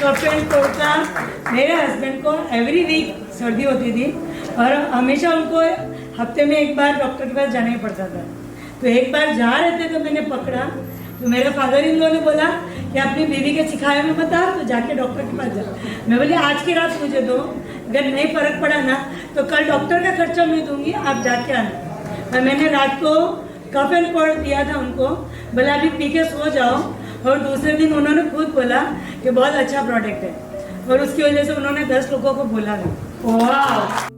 Cough and cold का मेरे husband को एवरी वीक सर्दी होती थी और हमेशा उनको हफ्ते में एक बार डॉक्टर के पास जाना ही पड़ता था। तो एक बार जा रहे थे तो मैंने पकड़ा, तो मेरे फादर इन लोगों ने बोला कि अपनी बीवी के सिखाए में मत आ, तो जाके डॉक्टर के पास जा। मैं बोली आज की रात मुझे दो, अगर नहीं फर्क पड़ा ना तो कल डॉक्टर का खर्चा मैं दूंगी, आप जाके आना। और मैंने रात को कफ एंड कोल्ड दिया था उनको, बोला अभी पी के सो जाओ, और दूसरे दिन उन्होंने खुद बोला कि बहुत अच्छा प्रोडक्ट है, और उसकी वजह से उन्होंने 10 लोगों को बोला। वाह।